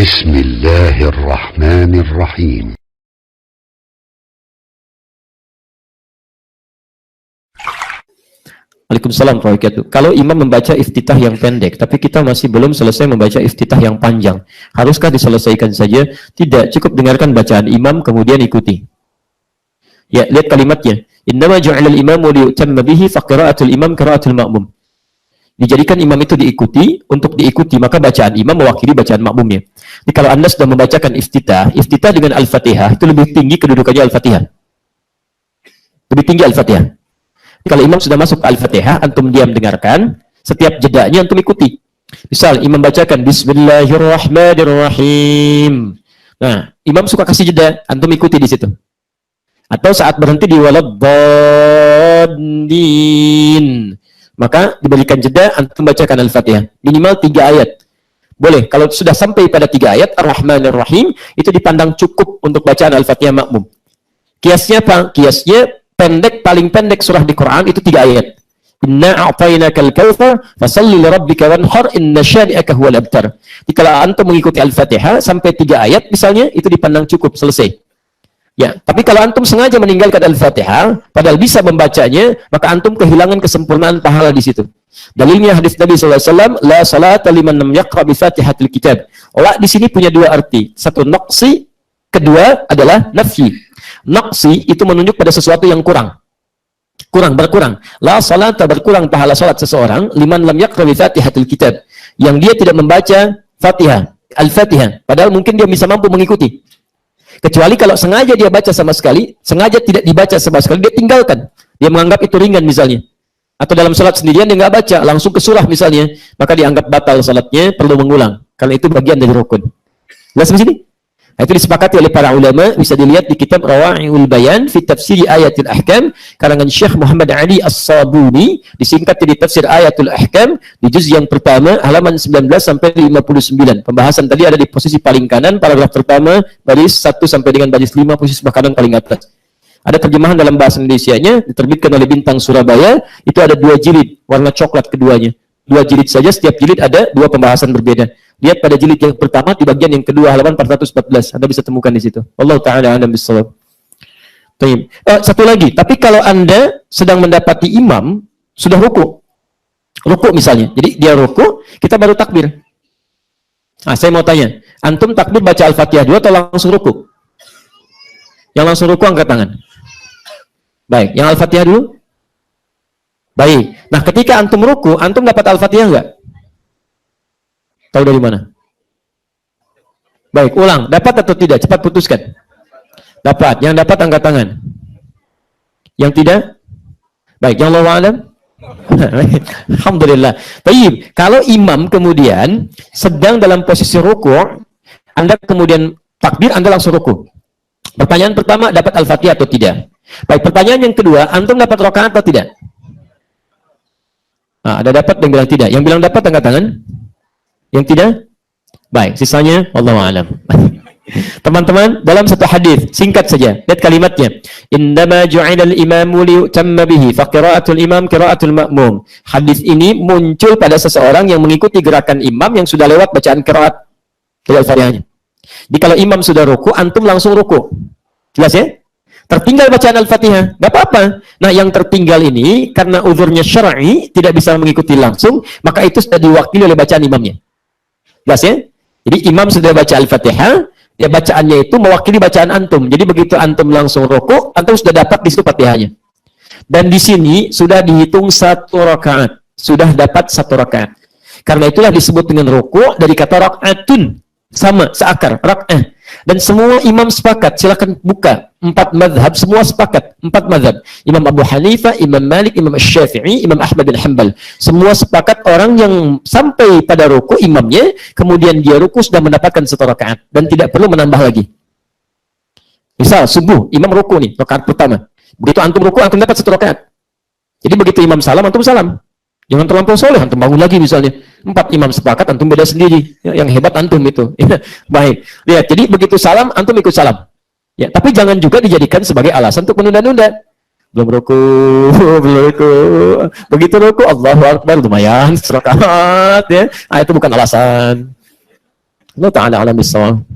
بسم الله الرحمن الرحيم. Waalaikumsalam warahmatullahi wabarakatuh. Kalau imam membaca iftitah yang pendek, tapi kita masih belum selesai membaca iftitah yang panjang, haruskah diselesaikan saja? Tidak, cukup dengarkan bacaan imam kemudian ikuti. Ya, lihat kalimatnya. Innama ju'ilal imamu liyutamma bihi fa qira'atul imam qira'atul ma'mum. Dijadikan imam itu diikuti, untuk diikuti, maka bacaan imam mewakili bacaan makmumnya. Jadi kalau Anda sudah membacakan iftitah dengan Al-Fatihah, itu lebih tinggi kedudukannya Al-Fatihah. Lebih tinggi Al-Fatihah. Kalau imam sudah masuk ke Al-Fatihah, antum diam dengarkan, setiap jedanya antum ikuti. Misal, imam bacakan Bismillahirrahmanirrahim. Nah, imam suka kasih jeda, antum ikuti di situ. Atau saat berhenti di waladdallin, maka diberikan jeda, antum bacakan Al-Fatihah. Minimal 3 ayat. Boleh, kalau sudah sampai pada 3 ayat, Ar-Rahmanir-Rahim, itu dipandang cukup untuk bacaan Al-Fatihah makmum. Kiasnya apa? Kiasnya pendek, paling pendek surah di Quran itu 3 ayat. Inna a'tainakal kautsar fasalli lirabbika wanhar inna syani'aka huwal abtar. Jadi kalau antum mengikuti Al-Fatihah sampai 3 ayat misalnya, itu dipandang cukup, selesai. Ya, tapi kalau antum sengaja meninggalkan Al-Fatihah padahal bisa membacanya, maka antum kehilangan kesempurnaan pahala di situ. Dalilnya hadis Nabi SAW, la salata liman lam yaqra bi Fatihatil Kitab. La di sini punya 2 arti. Satu naqsi, kedua adalah nafyi. Naqsi itu menunjuk pada sesuatu yang kurang. Berkurang. La salata, berkurang pahala salat seseorang liman lam yaqra bi Fatihatil Kitab. Yang dia tidak membaca Fatihah, Al-Fatihah, padahal mungkin dia bisa mampu mengikuti. Kecuali kalau sengaja dia baca sama sekali, sengaja tidak dibaca sama sekali, dia tinggalkan. Dia menganggap itu ringan misalnya. Atau dalam salat sendirian dia nggak baca, langsung ke surah misalnya, maka dianggap batal salatnya, perlu mengulang. Karena itu bagian dari rukun. Jelas di sini? Nah, itu disepakati oleh para ulama, bisa dilihat di kitab Rawa'iul Bayan fi Tafsir Ayatul Ahkam karangan Syekh Muhammad Ali As-Sabuni, disingkat jadi Tafsir Ayatul Ahkam di juz yang pertama halaman 19 sampai 59. Pembahasan tadi ada di posisi paling kanan, paragraf pertama baris 1 sampai dengan baris 5, posisi sebelah kanan paling atas. Ada terjemahan dalam bahasa Indonesianya, diterbitkan oleh Bintang Surabaya, itu ada 2 jilid, warna coklat keduanya. 2 jilid saja, setiap jilid ada 2 pembahasan berbeda. Lihat pada jilid yang pertama, di bagian yang kedua, halaman 414. Anda bisa temukan di situ. Wallahu ta'ala a'lam bishawab. Satu lagi, tapi kalau Anda sedang mendapati imam, sudah ruku misalnya. Jadi dia ruku, kita baru takbir. Nah, saya mau tanya, antum takbir baca Al-Fatihah dulu atau langsung ruku? Yang langsung ruku angkat tangan. Baik, yang Al-Fatihah dulu? Baik. Nah, ketika antum ruku, antum dapat Al-Fatihah enggak? Tahu dari mana? Baik, ulang. Dapat atau tidak? Cepat putuskan. Dapat. Yang dapat angkat tangan. Yang tidak? Baik, yang Allahu a'lam. Alhamdulillah. Baik, kalau imam kemudian sedang dalam posisi ruku', Anda kemudian takbir, Anda langsung ruku'. Pertanyaan pertama, dapat Al-Fatihah atau tidak? Baik, pertanyaan yang kedua, antum dapat rakaat atau tidak? Nah, ada dapat dan bilang tidak. Yang bilang dapat angkat tangan. Yang tidak? Baik, sisanya wallahu a'lam. Teman-teman, dalam satu hadis singkat saja, lihat kalimatnya. Innama ju'ilal imamu liyutamma bihi fa qira'atul imam qira'atul ma'mum. Hadis ini muncul pada seseorang yang mengikuti gerakan imam yang sudah lewat bacaan qiraat Al-Fatihahnya. Jadi kalau imam sudah ruku, antum langsung ruku. Jelas ya? Tertinggal bacaan Al-Fatihah, nggak apa-apa. Nah, yang tertinggal ini karena uzurnya syar'i tidak bisa mengikuti langsung, maka itu sudah diwakili oleh bacaan imamnya. Jelas ya? Jadi imam sudah baca Al-Fatihah, ya bacaannya itu mewakili bacaan antum. Jadi begitu antum langsung rukuk, antum sudah dapat di situ Fatihahnya. Dan di sini sudah dihitung 1 rakaat, sudah dapat 1 rakaat. Karena itulah disebut dengan rukuk dari kata rakaatun, sama seakar rak'ah. Dan semua imam sepakat, silakan buka 4 mazhab, semua sepakat 4 mazhab. Imam Abu Hanifah, Imam Malik, Imam Syafi'i, Imam Ahmad bin Hanbal. Semua sepakat orang yang sampai pada ruku imamnya, kemudian dia ruku sudah mendapatkan 1 rakaat dan tidak perlu menambah lagi. Misal subuh, imam ruku nih, rakaat pertama. Begitu antum ruku, antum dapat 1 rakaat. Jadi begitu imam salam, antum salam. Jangan terlampau soleh, antum bangun lagi misalnya. 4 imam sepakat, antum beda sendiri. Ya, yang hebat antum itu. Ya, baik. Lihat, jadi begitu salam, antum ikut salam. Ya, tapi jangan juga dijadikan sebagai alasan untuk menunda-nunda. Belum ruku. Begitu ruku, Allahu Akbar, lumayan, serakaat. Ya. Nah, itu bukan alasan. Allah Ta'ala alam bisawab.